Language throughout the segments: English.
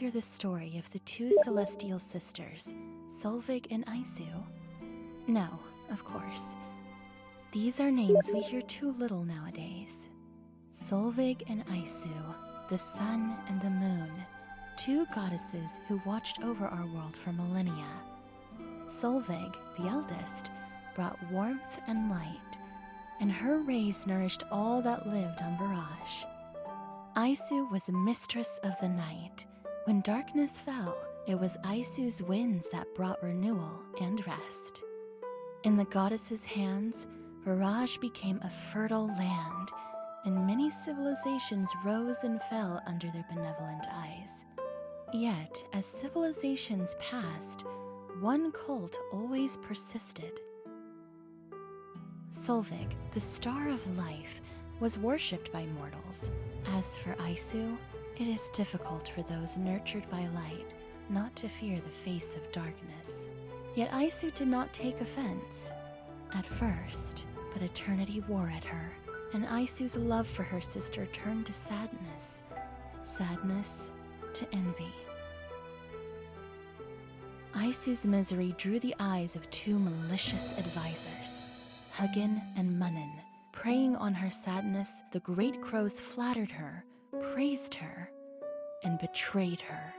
hear the story of the two celestial sisters, Solveig and Aysu? No, of course. These are names we hear too little nowadays. Solveig and Aysu, the sun and the moon, two goddesses who watched over our world for millennia. Solveig, the eldest, brought warmth and light, and her rays nourished all that lived on Viraj. Aysu was mistress of the night. When darkness fell, it was Aysu's winds that brought renewal and rest. In the goddess's hands, Viraj became a fertile land, and many civilizations rose and fell under their benevolent eyes. Yet, as civilizations passed, one cult always persisted. Solveig, the star of life, was worshipped by mortals. As for Aysu, it is difficult for those nurtured by light not to fear the face of darkness. Yet Aysu did not take offense at first, but eternity wore at her, and Aysu's love for her sister turned to sadness to envy. Aysu's misery drew the eyes of two malicious advisors, Hugin and Munnin. Preying on her sadness, the great crows flattered her, praised her, and betrayed her.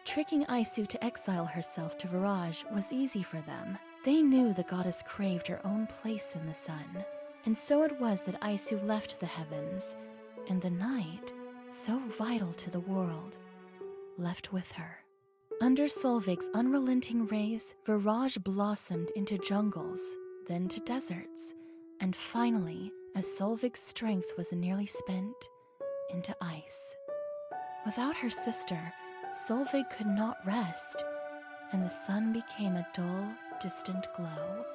Tricking Aysu to exile herself to Viraj was easy for them. They knew the goddess craved her own place in the sun, and so it was that Aysu left the heavens, and the night, so vital to the world, left with her. Under Solveig's unrelenting rays, Viraj blossomed into jungles, then to deserts, and finally, as Solveig's strength was nearly spent, into ice. Without her sister, Solveig could not rest, and the sun became a dull, distant glow.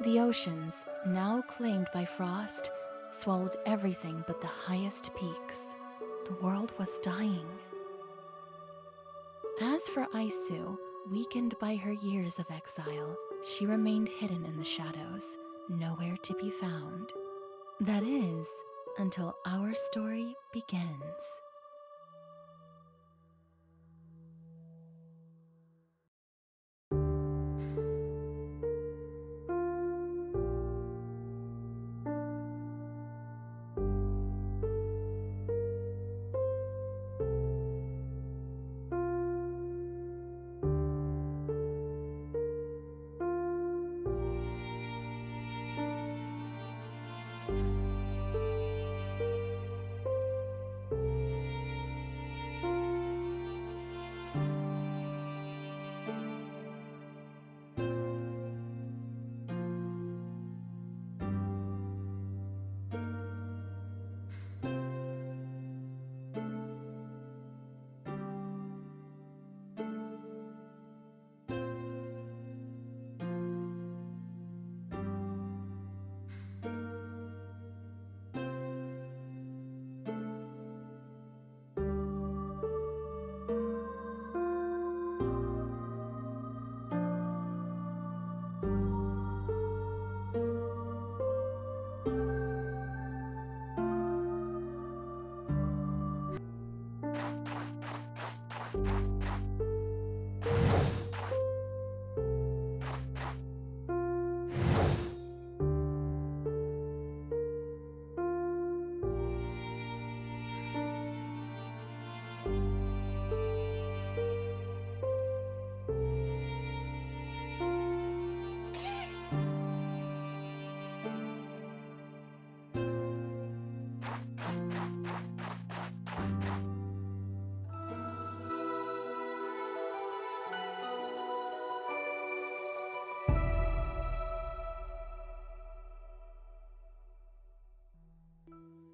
The oceans, now claimed by frost, swallowed everything but the highest peaks. The world was dying. As for Aysu, weakened by her years of exile, she remained hidden in the shadows, nowhere to be found. That is, until our story begins.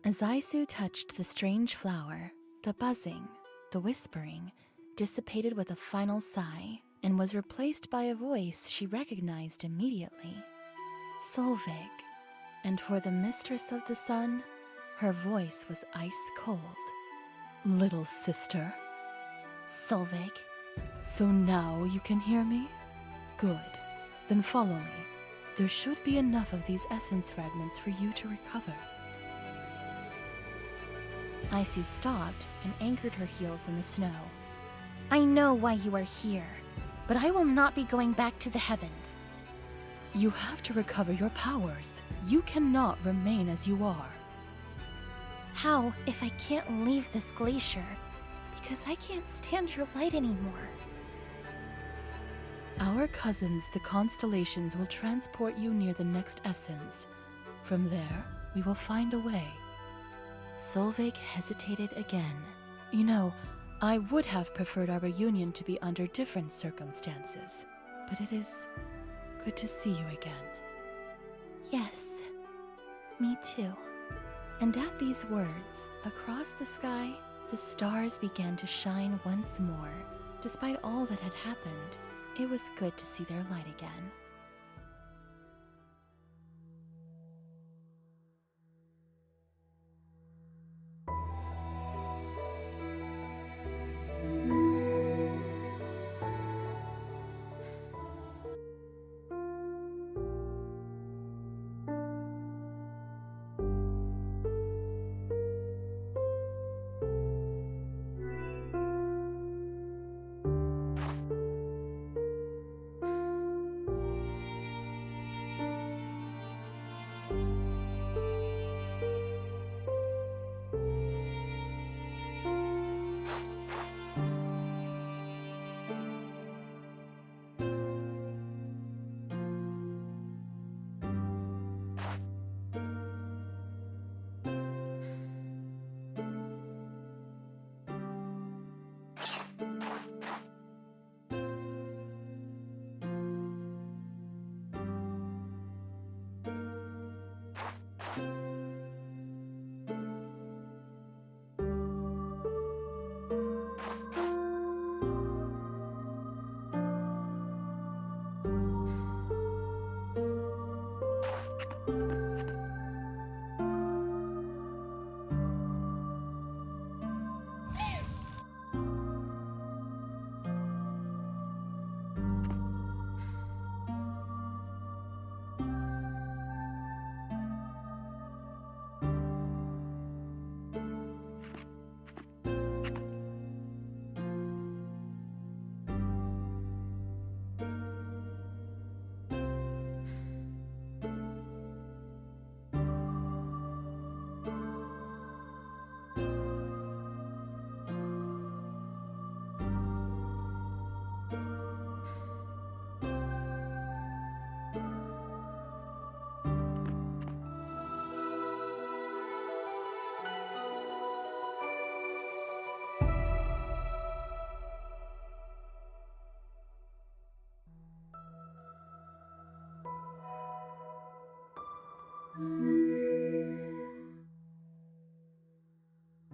As Aysu touched the strange flower, the buzzing, the whispering, dissipated with a final sigh and was replaced by a voice she recognized immediately. Solveig. And for the mistress of the sun, her voice was ice cold. Little sister. Solveig. So now you can hear me? Good. Then follow me. There should be enough of these essence fragments for you to recover. Aysu stopped and anchored her heels in the snow. I know why you are here, but I will not be going back to the heavens. You have to recover your powers. You cannot remain as you are. How if I can't leave this glacier? Because I can't stand your light anymore. Our cousins, the constellations, will transport you near the next essence. From there, we will find a way. Solveig hesitated again. You know, I would have preferred our reunion to be under different circumstances, but it is good to see you again. Yes, me too. And at these words, across the sky, the stars began to shine once more. Despite all that had happened, it was good to see their light again.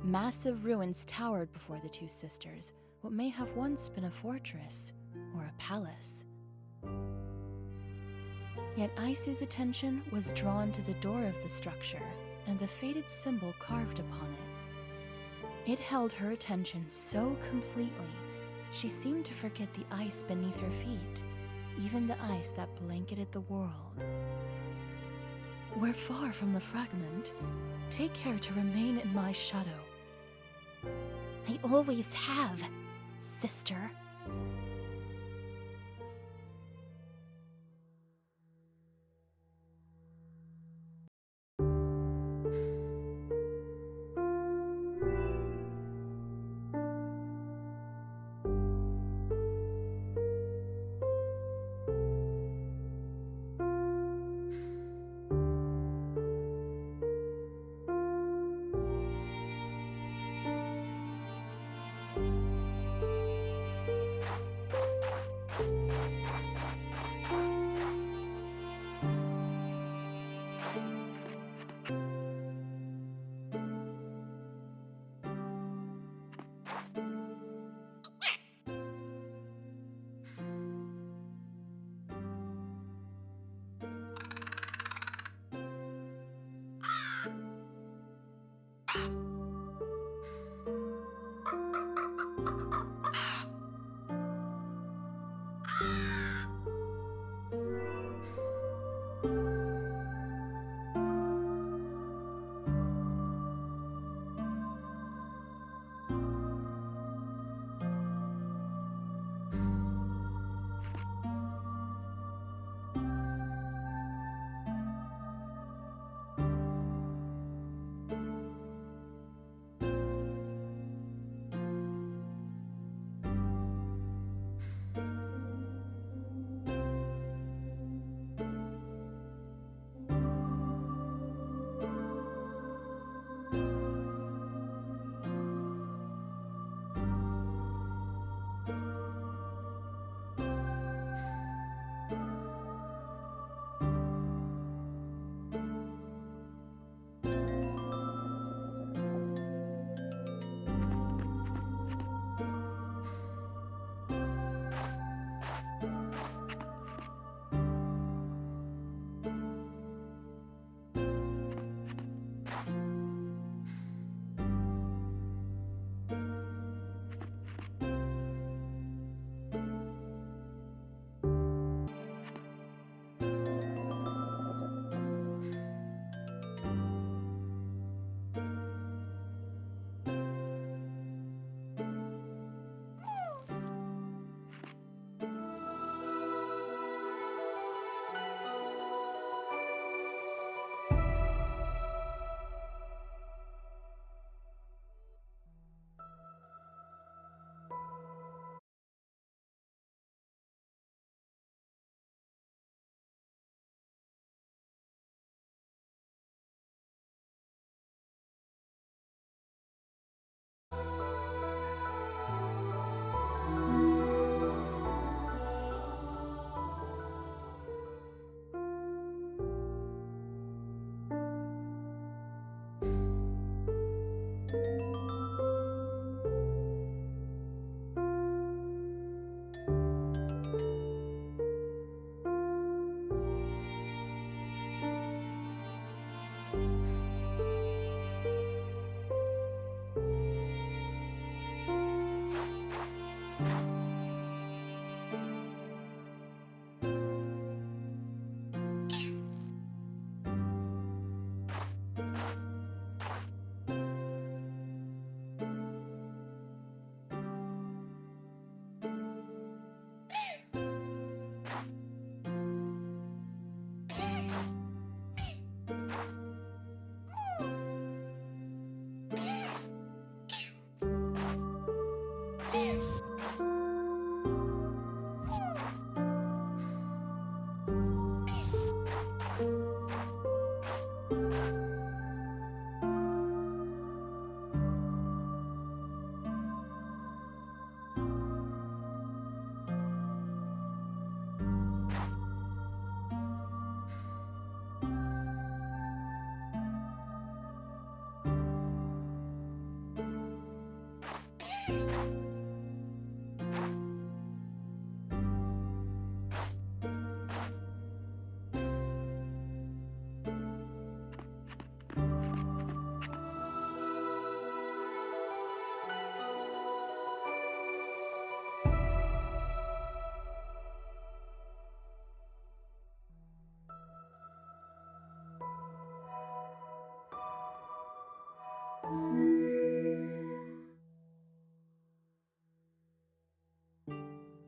Massive ruins towered before the two sisters, what may have once been a fortress or a palace. Yet Aysu's attention was drawn to the door of the structure and the faded symbol carved upon it. It held her attention so completely, she seemed to forget the ice beneath her feet, even the ice that blanketed the world. We're far from the fragment. Take care to remain in my shadow. I always have, sister.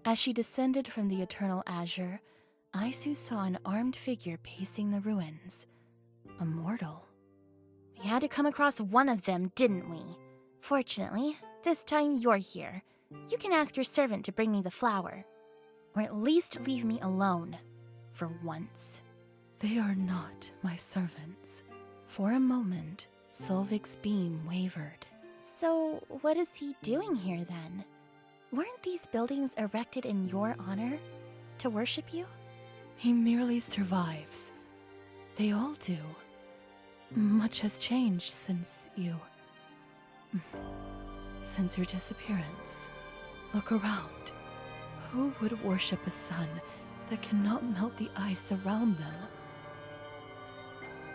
As she descended from the eternal azure, Aysu saw an armed figure pacing the ruins. A mortal. We had to come across one of them, didn't we? Fortunately, this time you're here. You can ask your servant to bring me the flower. Or at least leave me alone. For once. They are not my servants. For a moment, Solveig's beam wavered. So, what is he doing here then? Weren't these buildings erected in your honor? To worship you? He merely survives. They all do. Much has changed since your disappearance. Look around. Who would worship a sun that cannot melt the ice around them?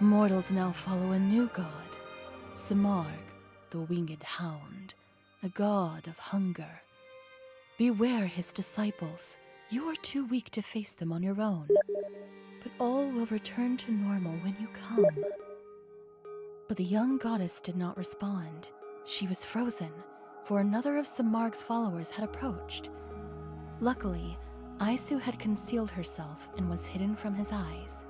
Mortals now follow a new god, Samarg, the winged hound, a god of hunger. Beware his disciples. You are too weak to face them on your own. But all will return to normal when you come. But the young goddess did not respond. She was frozen, for another of Samarg's followers had approached. Luckily, Aysu had concealed herself and was hidden from his eyes.